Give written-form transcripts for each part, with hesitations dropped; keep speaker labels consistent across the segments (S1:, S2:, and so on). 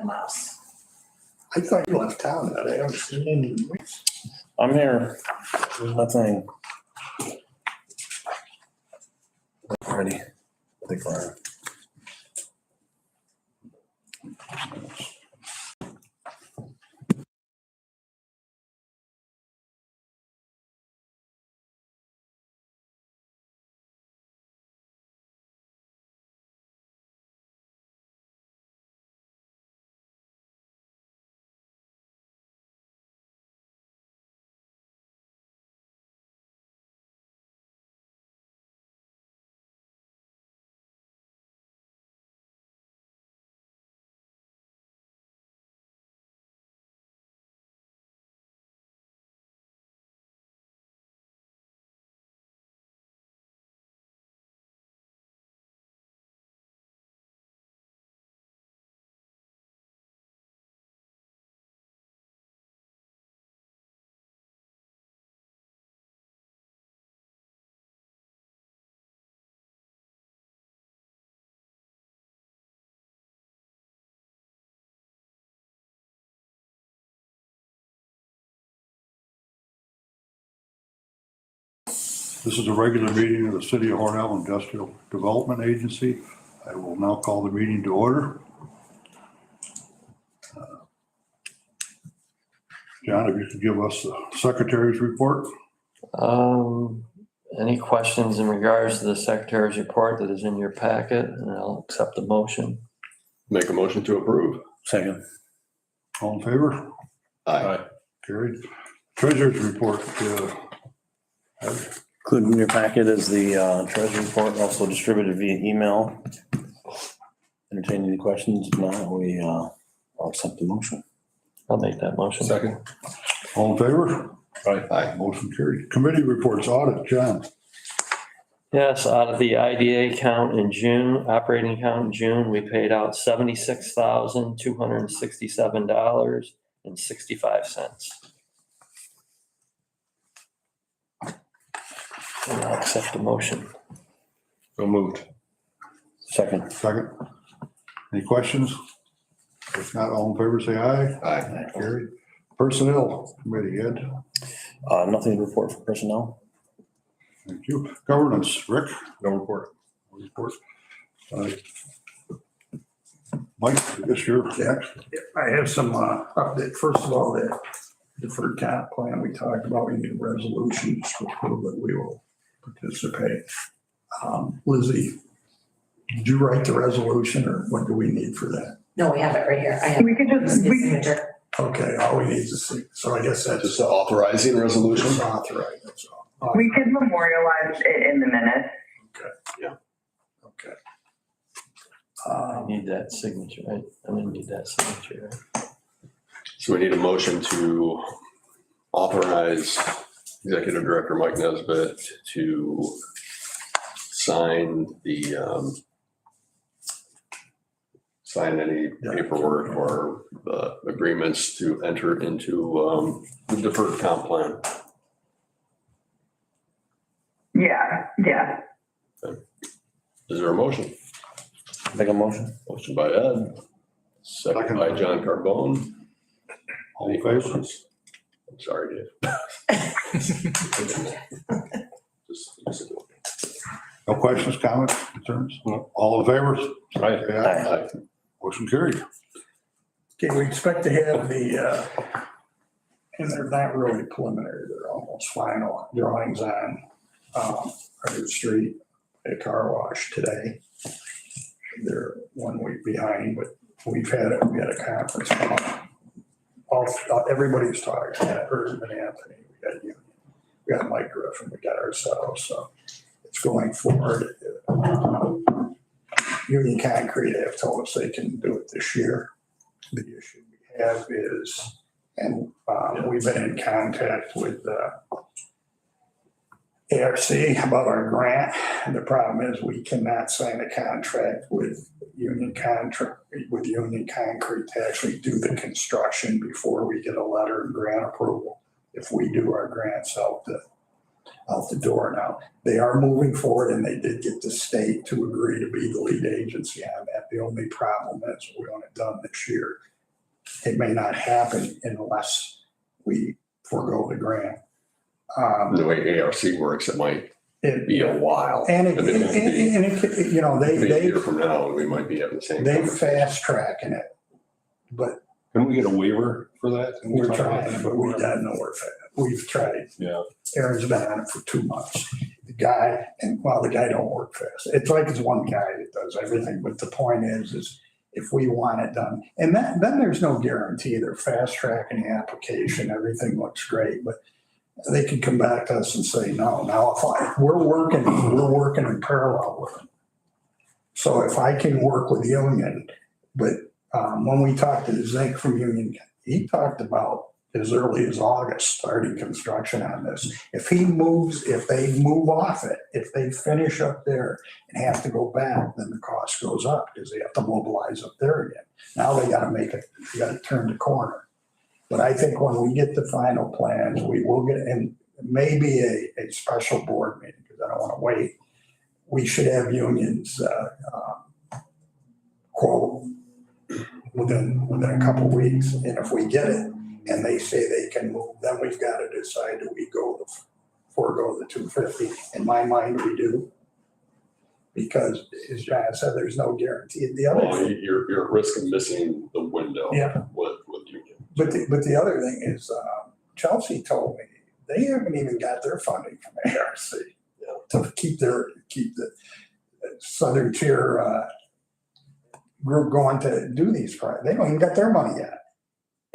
S1: the mouse.
S2: I thought you left town that day. I was in.
S3: I'm here. There's nothing. Ready. I think we're.
S4: This is a regular meeting of the City of Hornell Industrial Development Agency. I will now call the meeting to order. John, if you could give us the secretary's report.
S5: Any questions in regards to the secretary's report that is in your packet? And I'll accept the motion.
S6: Make a motion to approve.
S3: Second.
S4: All in favor?
S6: Aye.
S4: Carried. Treasurer's report.
S3: Included in your packet is the treasury report, also distributed via email. Entertain any questions? If not, I'll accept the motion.
S5: I'll make that motion.
S6: Second.
S4: All in favor?
S6: Aye.
S4: Motion carried. Committee reports, audit, John.
S5: Yes, out of the IDA account in June, operating account in June, we paid out $76,267.65. And I'll accept the motion.
S6: So moved.
S3: Second.
S4: Second. Any questions? If not, all in favor, say aye.
S6: Aye.
S4: Carried. Personnel Committee, Ed.
S3: Nothing to report for personnel.
S4: Thank you. Governance, Rick.
S6: No report.
S4: No report. Mike, I guess you're next.
S2: I have some update. First of all, the deferred comp plan we talked about, we need resolutions to prove that we will participate. Lizzie, did you write the resolution or what do we need for that?
S1: No, we have it right here. I have
S7: We could just,
S1: his signature.
S2: Okay, all we need is a seat. So I guess that's
S6: Just the authorizing resolution.
S2: just authorized, that's all.
S7: we could memorialize it in the minutes.
S2: Okay.
S5: I need that signature, right? I'm gonna need that signature, right?
S6: So we need a motion to authorize Executive Director Mike Nesbitt to sign sign any paperwork or the agreements to enter into the deferred comp plan.
S7: Yeah.
S6: Is there a motion?
S3: Make a motion.
S6: Motion by Ed, second by John Carbone.
S4: All in favor?
S6: I'm sorry, Dave. Just-
S4: No questions, comments, concerns? All in favor?
S6: Right.
S4: Say aye. Motion carried.
S2: Okay, we expect to have the, and they're not really preliminary, they're almost final drawings on our new street at Car Wash today. They're 1 week behind, but we had a conference call. Everybody's talking, Herb and Anthony, we got you, we got Mike Griffin, we got ourselves, so it's going forward. Union Concrete have told us they can do it this year. The issue we have is, and we've been in contact with ARC about our grant. And the problem is we cannot sign a contract with Union Concrete to actually do the construction before we get a letter of grant approval. If we do our grants out the door now, they are moving forward and they did get the state to agree to be the lead agency on that. The only problem is we want it done this year. it may not happen unless we forego the grant.
S6: The way ARC works, it might
S2: It,
S6: be a while.
S2: and it,
S6: I mean,
S2: and it could, you know,
S6: Maybe a
S2: they
S6: year from now, we might be having the same.
S2: they
S6: conversation.
S2: fast tracking it, but
S1: Can we get a waiver for that? Can we
S2: we're
S1: talk about
S2: trying,
S1: that?
S2: but we got nowhere fast. We've tried.
S1: Yeah.
S2: Aaron's been on it for 2 months. The guy, and well, the guy don't work fast. It's like it's one guy that does everything, but the point is if we want it done, and then there's no guarantee. They're fast tracking the application. Everything looks great, but they can come back to us and say, no. Now, we're working in parallel with them. So if I can work with Union, but when we talked to Zink from Union, he talked about as early as August, starting construction on this. If they move off it, if they finish up there and have to go back, then the cost goes up because they have to mobilize up there again. Now they gotta turn the corner. But I think when we get the final plans, we will get, and maybe a special board meeting, because I don't want to wait. We should have Union's quote within a couple of weeks. And if we get it and they say they can move, then we've got to decide, do we forego the 250? In my mind, we do. Because as John said, there's no guarantee. The other
S6: Well, you're at risk of missing the window
S2: Yeah.
S6: with Union.
S2: But the other thing is, Chelsea told me they haven't even got their funding from ARC to keep the Southern Tier group going to do these projects. They don't even got their money yet.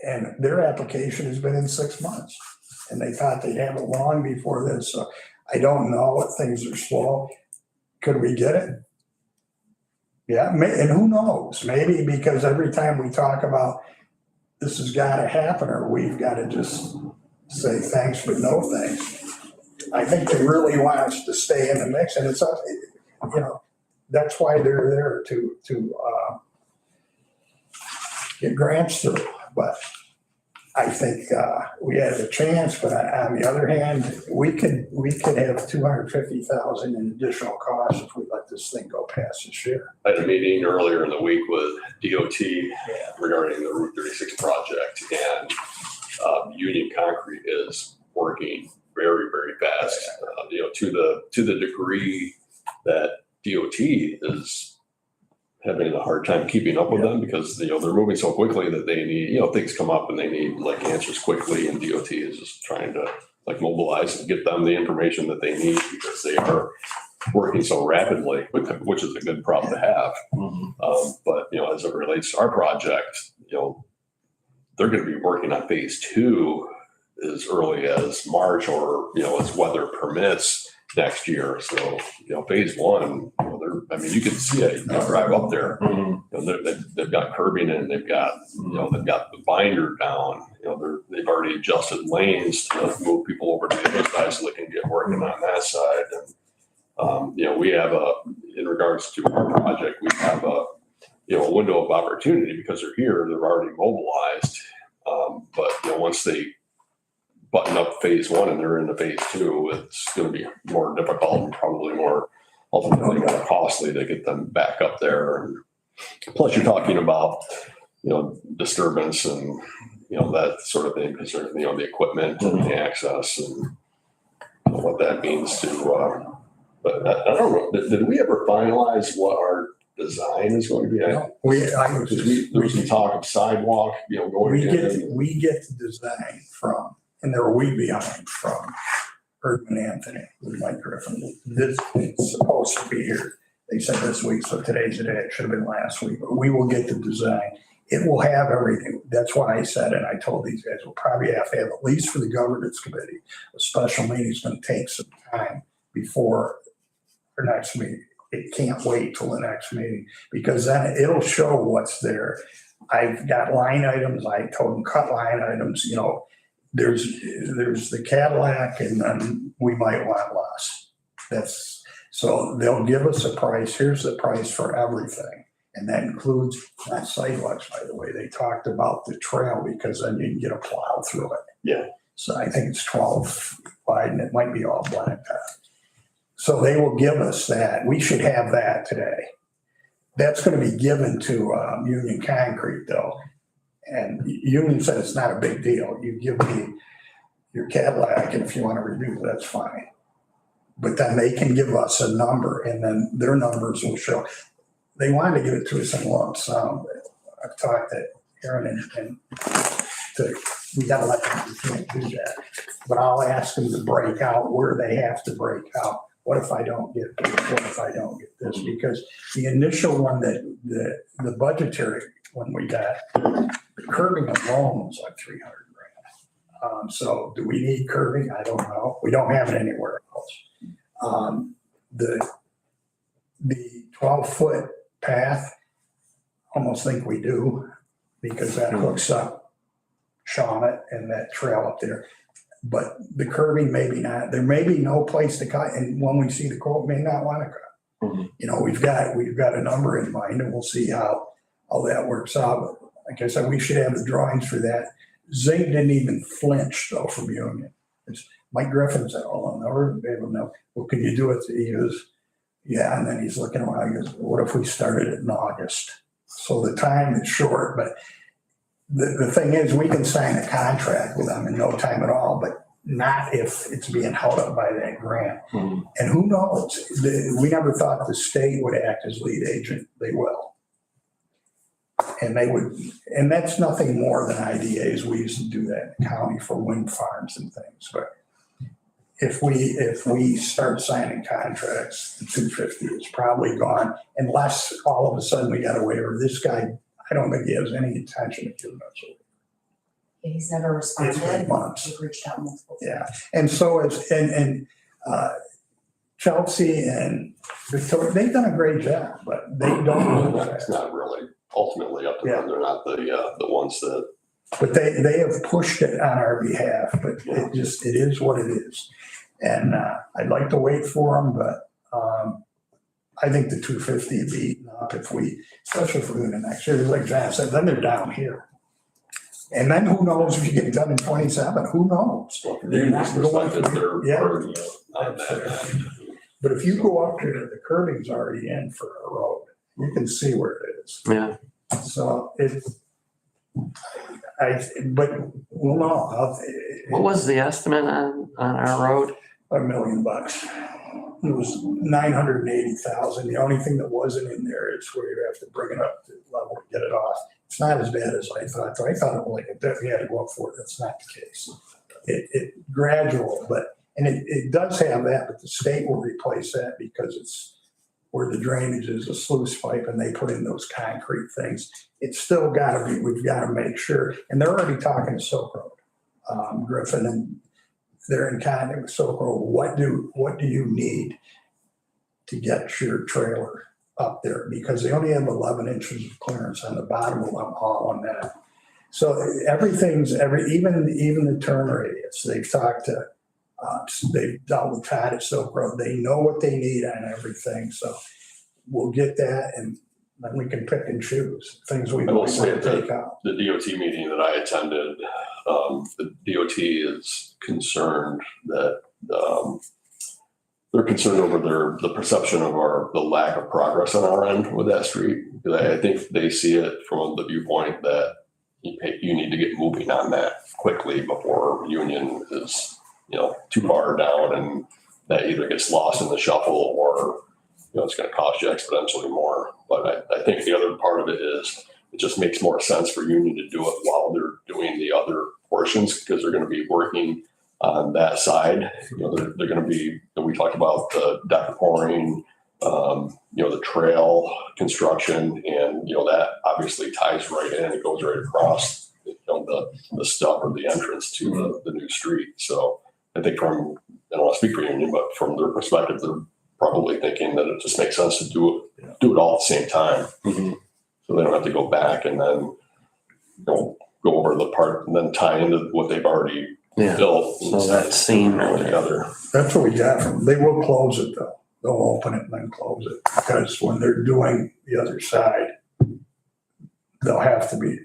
S2: And their application has been in 6 months. And they thought they'd have it long before this. So I don't know if things are slow. Could we get it? Yeah, and who knows? Maybe because every time we talk about this has got to happen, or we've got to just say thanks but no thanks. I think they really want us to stay in the mix, and it's up, you know, that's why they're there to get grants through. But I think we have a chance. But on the other hand, we could have 250,000 in additional costs if we let this thing go past this year.
S6: I had a meeting earlier in the week with DOT regarding the Route 36 project, and Union Concrete is working very, very fast. To the degree that DOT is having a hard time keeping up with them because they're moving so quickly that they need, things come up and they need like answers quickly, and DOT is just trying to like mobilize and get them the information that they need because they are working so rapidly, which is a good problem to have. But as it relates to our project, they're going to be working on phase 2 as early as March or as weather permits next year. So phase 1, you can see it. You drive up there. They've got curbing in. They've got the binder down. They've already adjusted lanes to move people over to the other side so they can get working on that side. And we have in regards to our project, we have a window of opportunity because they're here. They're already mobilized. But once they button up phase 1 and they're into phase 2, it's going to be more difficult and probably more ultimately more costly to get them back up there. And plus you're talking about, disturbance and, that sort of thing, because the equipment and the access and what that means to, but I don't know, did we ever finalize what our design is going to be? There was some talk of sidewalk, going in.
S2: We get the design from, and they're way behind from Erdman Anthony with Mike Griffin. This is supposed to be here. They said this week, so today's the day. It should have been last week, but we will get the design. It will have everything. That's why I said, and I told these guys, we'll probably have to have, at least for the governance committee, a special meeting. It's going to take some time before our next meeting. It can't wait till the next meeting because then it'll show what's there. I've got line items. I told them cut line items, there's the Cadillac and then we might want less. So they'll give us a price. Here's the price for everything. And that includes not sidewalks, by the way. They talked about the trail because then you can get a plow through it.
S6: Yeah.
S2: So I think it's 12 wide and it might be all black. So they will give us that. We should have that today. That's going to be given to Union Concrete though. And Union said it's not a big deal. You give me your Cadillac, and if you want to reduce, that's fine. But then they can give us a number, and then their numbers will show. They wanted to give it to us in lump sum. I've talked to Aaron and we gotta let them, we can't do that. But I'll ask them to break out where they have to break out. What if I don't get this? What if I don't get this? Because the initial one that the budgetary one we got, the curbing alone was like 300 grand. So do we need curbing? I don't know. We don't have it anywhere else. The 12-foot path, almost think we do, because that hooks up Shawmut and that trail up there. But the curbing, maybe not. There may be no place to cut, and when we see the quote, may not want to cut.
S5: Mhm.
S2: You know, we've got a number in mind, and we'll see how that works out. But like I said, we should have the drawings for that. Zink didn't even flinch though from Union. Mike Griffin said, "Oh, I'll never be able to know." Well, can you do it? He goes, "Yeah," and then he's looking around. He goes, "What if we started it in August?" So the time is short, but the thing is, we can sign a contract with them in no time at all, but not if it's being held up by that grant.
S5: Mhm.
S2: And who knows? We never thought the state would act as lead agent. They will. And they would, and that's nothing more than IDAs. We used to do that in the county for wind farms and things. But if we start signing contracts, the 250 is probably gone unless all of a sudden we got a waiver. This guy, I don't think he has any intention of giving us a waiver.
S8: He's never
S2: It's been
S8: responded.
S2: months.
S8: We've reached out multiple times.
S2: Yeah, and so it's, Chelsea and Victoria, they've done a great job, but they don't.
S6: It's not really ultimately up to them. They're not the ones that.
S2: But they have pushed it on our behalf, but it is what it is. And I'd like to wait for them, but I think the 250 would be eaten up if we, especially if we're doing it next year. Like John said, then they're down here. And then who knows if you get it done in 27, who knows?
S6: They're not going to.
S2: Yeah.
S6: On that.
S2: But if you go up there, the curbing's already in for a road. You can see where it is.
S5: Yeah.
S2: So but we'll know.
S5: What was the estimate on our road?
S2: $1 million. It was 980,000. The only thing that wasn't in there is where you have to bring it up to level to get it off. It's not as bad as I thought. I thought it was like we had to go up for it. That's not the case. It gradual, and it does have that, but the state will replace that because it's where the drainage is a sluice pipe and they put in those concrete things. It's still got to be, we've got to make sure. And they're already talking to Silk Road, Griffin, and they're in contact with Silk Road. What do you need to get your trailer up there? Because they only have 11 inches of clearance on the bottom of them all on that. So even the turn radius, they've talked to, they've dealt with Todd at Silk Road. They know what they need on everything. So we'll get that and then we can pick and choose things we
S6: I will
S2: want
S6: say
S2: to take out.
S6: the DOT meeting that I attended, the DOT is concerned that they're concerned over the perception of the lack of progress on our end with that street. Because I think they see it from the viewpoint that you need to get moving on that quickly before Union is, too far down and that either gets lost in the shuffle or, it's going to cost you exponentially more. But I think the other part of it is it just makes more sense for Union to do it while they're doing the other portions because they're going to be working on that side. They're going to be, we talked about the deck pouring, the trail construction, and, that obviously ties right in. It goes right across, the stub or the entrance to the new street. So I think I don't want to speak for Union, but from their perspective, they're probably thinking that it just makes sense to do it all at the same time.
S5: Mm-hmm.
S6: So they don't have to go back and then, go over the part and then tie into what they've already built.
S5: So that seam
S6: all together.
S2: That's what we got from them. They will close it though. They'll open it and then close it because when they're doing the other side, they'll have to be,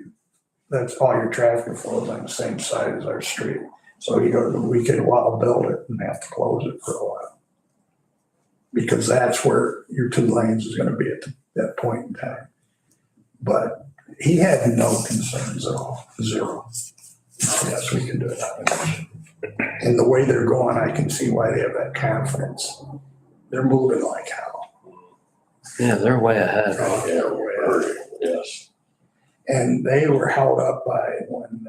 S2: that's all your traffic flows on the same side as our street. So we could build it and have to close it for a while. Because that's where your 2 lanes is going to be at that point in time. But he had no concerns at all, zero. Yes, we can do it. And the way they're going, I can see why they have that confidence. They're moving like hell.
S5: Yeah, they're way ahead.
S2: Oh, they're way ahead.
S6: Yes.
S2: And they were held up by when,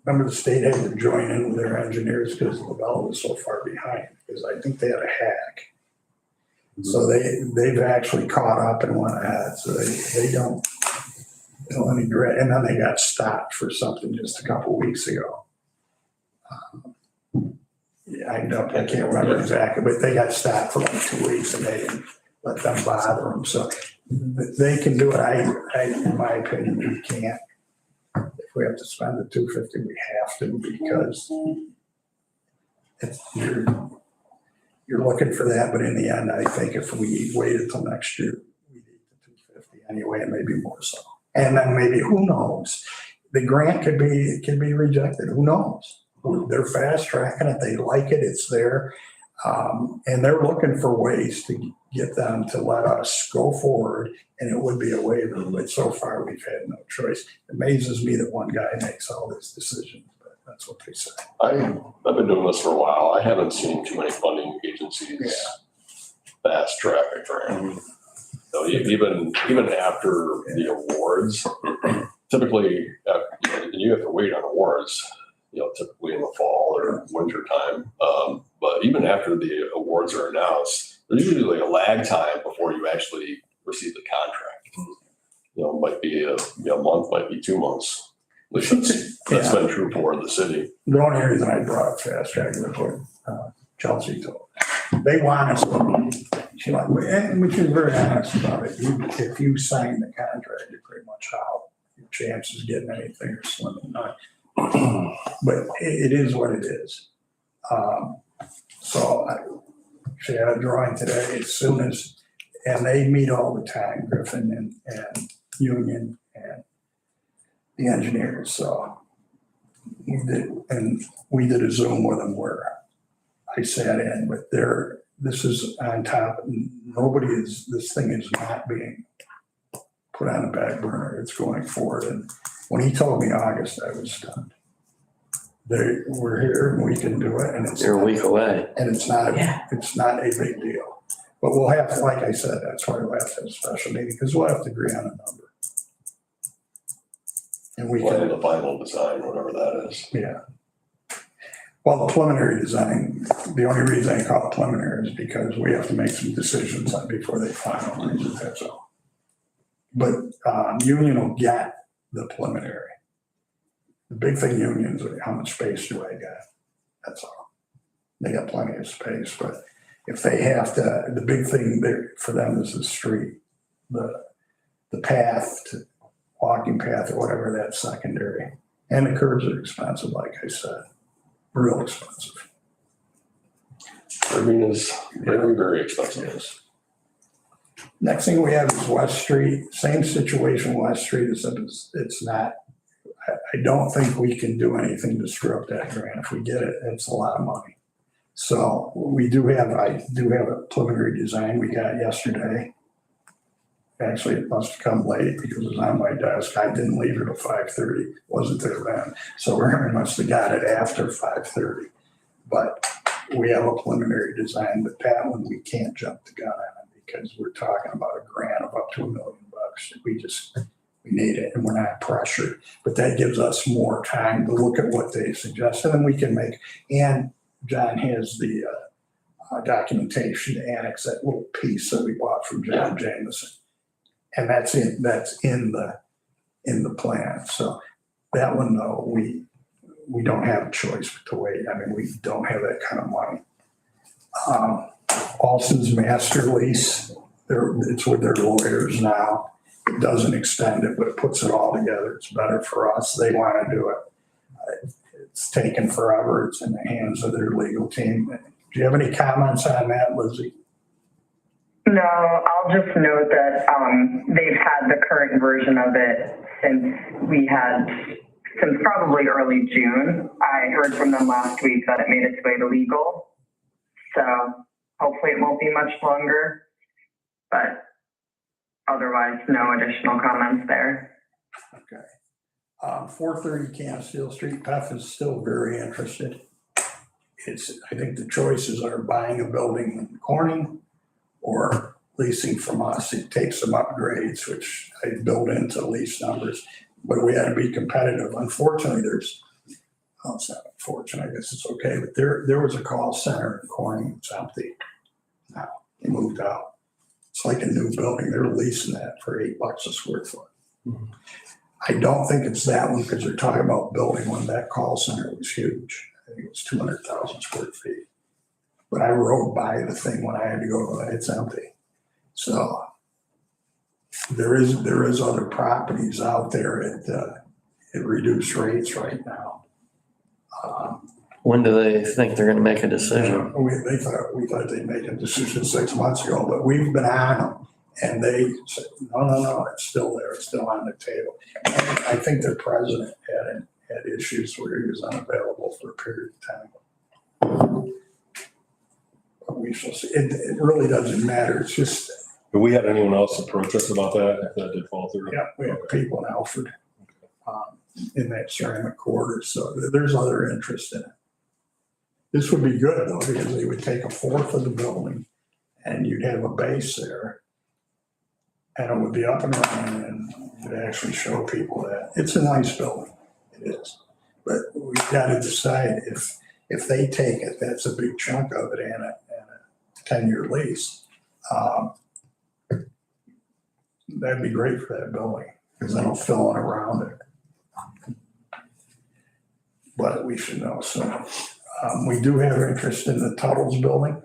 S2: remember the state had to join in with their engineers because LaBelle was so far behind, because I think they had a hack. So they've actually caught up and went ahead, so they don't any dread. And then they got stopped for something just a couple weeks ago. Yeah, I can't remember exactly, but they got stopped for like 2 weeks and they didn't let them bother them. So they can do it. In my opinion, we can't. If we have to spend the $250, we have to, because you're looking for that. But in the end, I think if we waited till next year, we need the $250 anyway, and maybe more so. And then maybe, who knows? The grant could be rejected. Who knows? They're fast tracking it. They like it. It's there. And they're looking for ways to get them to let us go forward, and it would be a waiver. But so far, we've had no choice. It amazes me that one guy makes all these decisions, but that's what they say.
S6: I've been doing this for a while. I haven't seen too many funding agencies fast track a grant. So even after the awards, typically, you have to wait on awards, typically in the fall or winter time. But even after the awards are announced, there's usually a lag time before you actually receive the contract. Might be a month, might be 2 months. At least that's been true for the city.
S2: The only reason I brought up fast track is what Chelsea told me. They want us to, which is very honest about it. If you sign the contract, you're pretty much out. Your chances of getting anything are slim and none. But it is what it is. So I had a drawing today as soon as, and they meet all the time, Griffin and Union and the engineers. So we did a Zoom with them where I sat in, but this is on top. This thing is not being put on the back burner. It's going forward. And when he told me August, I was stunned. We're here and we can do it, and
S5: You're a week away.
S2: And it's not a big deal. But we'll have to, like I said, that's why we'll have to have a special meeting, because we'll have to agree on a number. And we
S6: Plan
S2: can,
S6: the final design, whatever that is.
S2: yeah. Well, the preliminary design, the only reason I call it preliminary is because we have to make some decisions on before they finalize it, that's all. But Union will get the preliminary. The big thing, Union's how much space do I got? That's all. They got plenty of space, but if they have to, the big thing there for them is the street, the path, walking path or whatever, that's secondary. And the curbs are expensive, like I said, real expensive.
S6: Curbing is very, very expensive.
S2: Yes. Next thing we have is West Street, same situation, West Street, it's not, I don't think we can do anything to screw up that grant. If we get it, it's a lot of money. So I do have a preliminary design we got yesterday. Actually, it must have come late because it was on my desk. I didn't leave it till 5:30. Wasn't there then. So we must have got it after 5:30. But we have a preliminary design, but that one we can't jump the gun on because we're talking about a grant of up to $1 million. We need it and we're not pressured. But that gives us more time to look at what they suggested, and we can make, and John has the documentation to annex that little piece that we bought from John Jameson. And that's in the plan. So that one, though, we don't have a choice but to wait. I mean, we don't have that kind of money. Alston's master lease, it's with their lawyers now. It doesn't extend it, but it puts it all together. It's better for us. They want to do it. It's taken forever. It's in the hands of their legal team. Do you have any comments on that, Lizzie?
S7: No, I'll just note that they've had the current version of it since probably early June. I heard from them last week that it made its way to legal. So hopefully it won't be much longer. But otherwise, no additional comments there.
S2: Okay. 430 Canasteel Street, Beth is still very interested. I think the choices are buying a building in Corning or leasing from us. It takes some upgrades, which I built into lease numbers, but we had to be competitive. Unfortunately, it's not unfortunate, I guess it's okay, but there was a call center in Corning, it's empty. Now, they moved out. It's like a new building. They're leasing that for $8 a square foot. I don't think it's that one because they're talking about building one. That call center was huge. I think it was 200,000 square feet. But I rode by the thing when I had to go to it. It's empty. So there is other properties out there at reduced rates right now.
S5: When do they think they're gonna make a decision?
S2: We thought they'd make a decision 6 months ago, but we've been on them. And they said, no, it's still there. It's still on the table. And I think their president had issues where he was unavailable for a period of time. But we shall see. It really doesn't matter. It's just,
S1: Have we had anyone else approach us about that, if that did fall through?
S2: yeah, we have people in Alfred in that ceramic quarter. So there's other interest in it. This would be good though, because they would take a fourth of the building and you'd have a base there. And it would be up and running and it'd actually show people that. It's a nice building, it is. But we've got to decide if they take it, that's a big chunk of it and a 10-year lease. That'd be great for that building because then it'll fill in around it. But we should know soon. We do have interest in the Tuttle's building.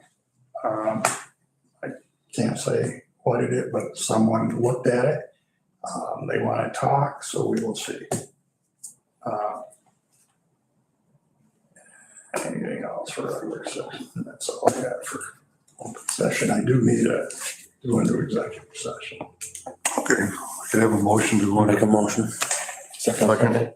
S2: I can't say what it is, but someone looked at it. They want to talk, so we will see. Anything else for regular session? That's all I got for open session. I do need to go into executive session.
S4: Okay, I can have a motion to go into.
S3: Make a motion.
S5: Second.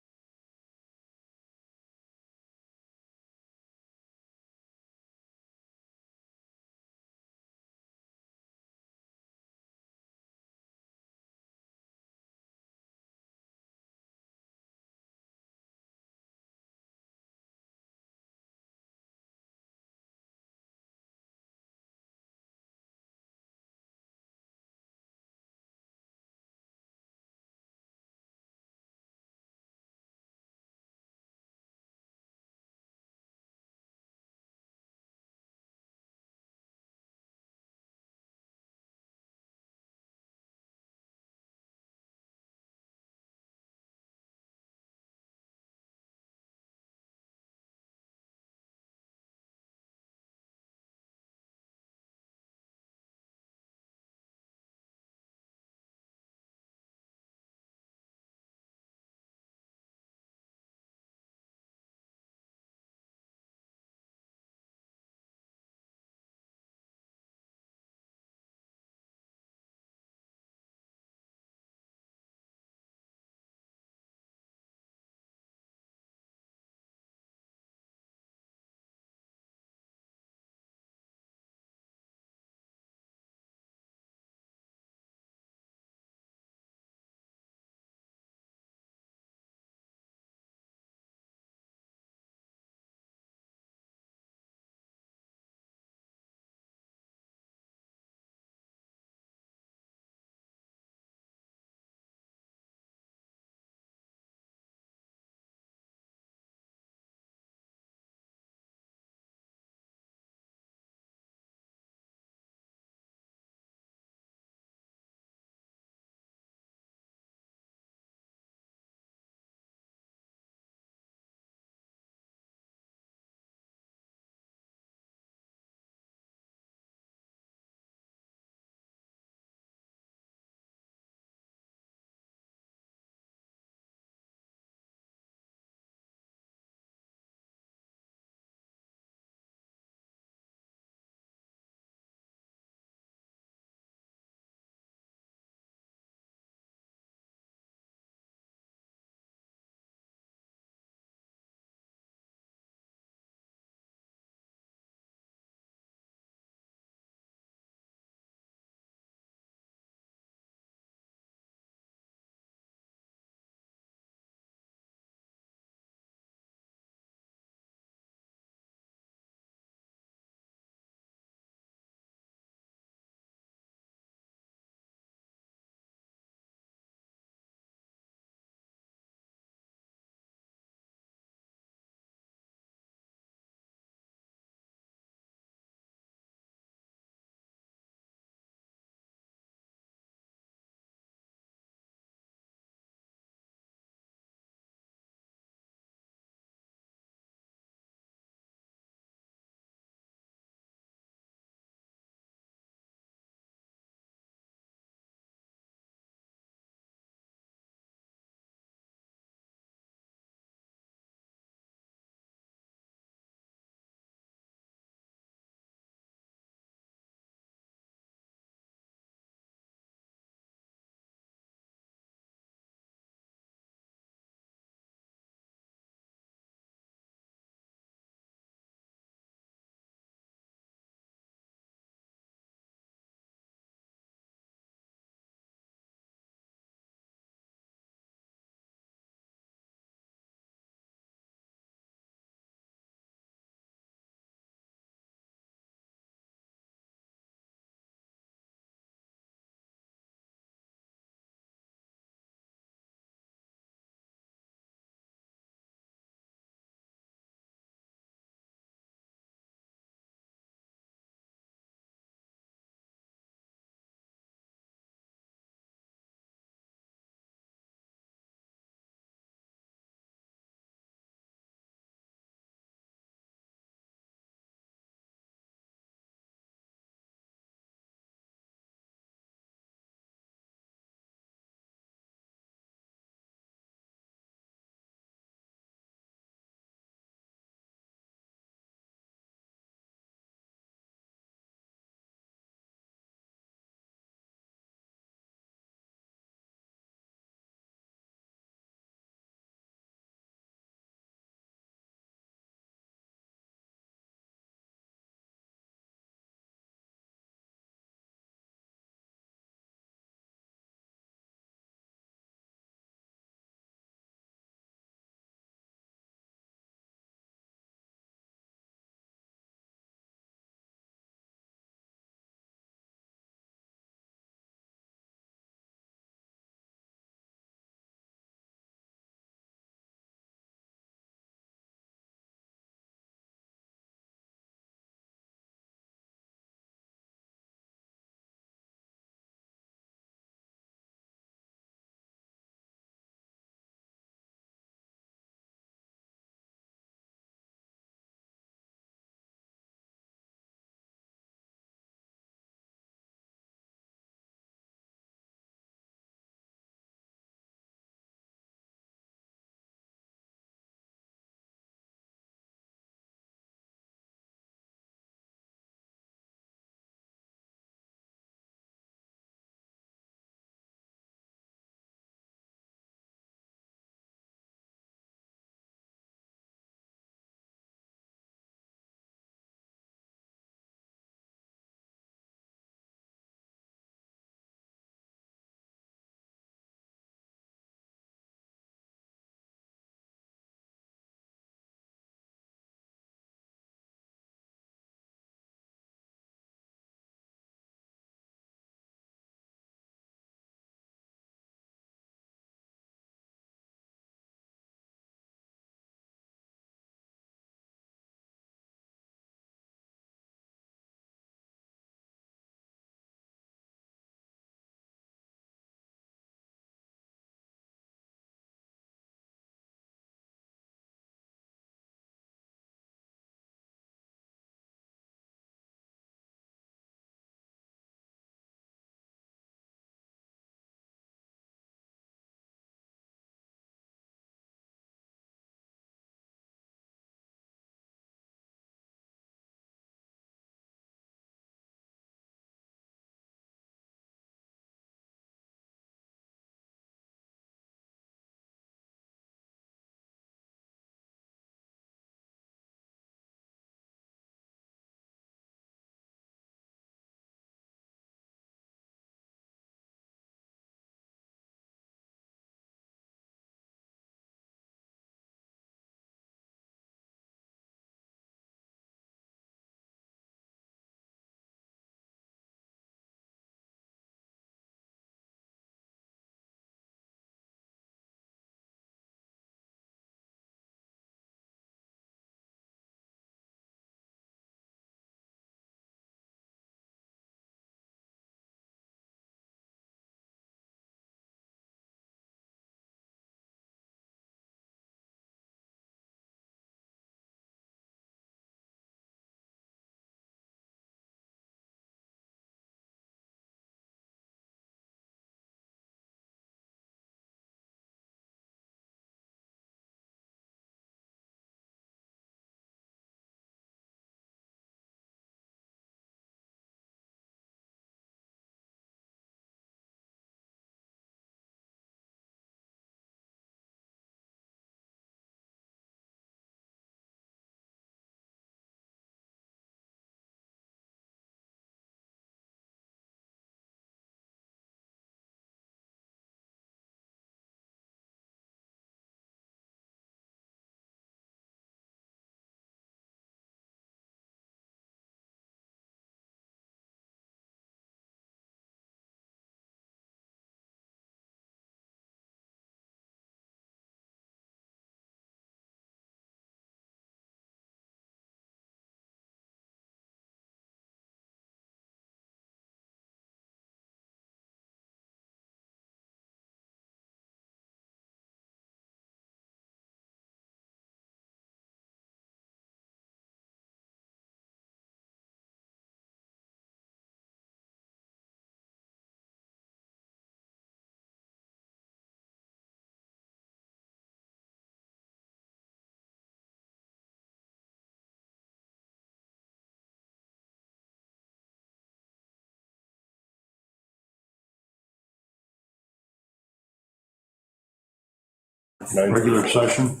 S4: regular session.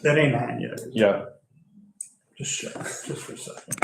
S2: That ain't on yet. is it?
S1: Yeah,
S2: Just check, just for a second.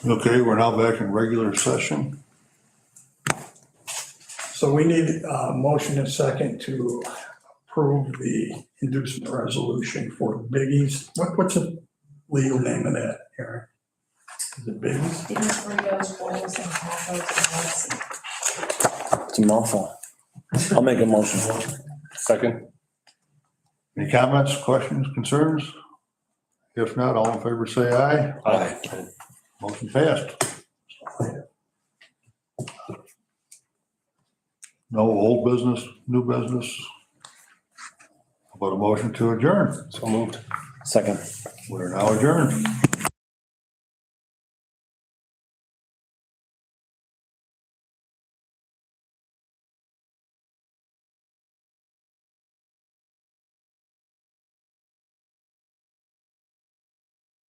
S4: Okay, we're now back in regular session.
S2: So we need a motion and second to approve the inducement resolution for Biggie's. What's the legal name of that, Aaron? Is it Biggie's?
S8: These burritos, bowls, and tacos, and
S3: It's a mouthful. I'll make a motion.
S1: Second?
S4: Any comments, questions, concerns? If not, all in favor say aye.
S1: Aye.
S4: Motion passed. No old business, new business. How about a motion to adjourn?
S1: So moved.
S3: Second.
S4: We're now adjourned.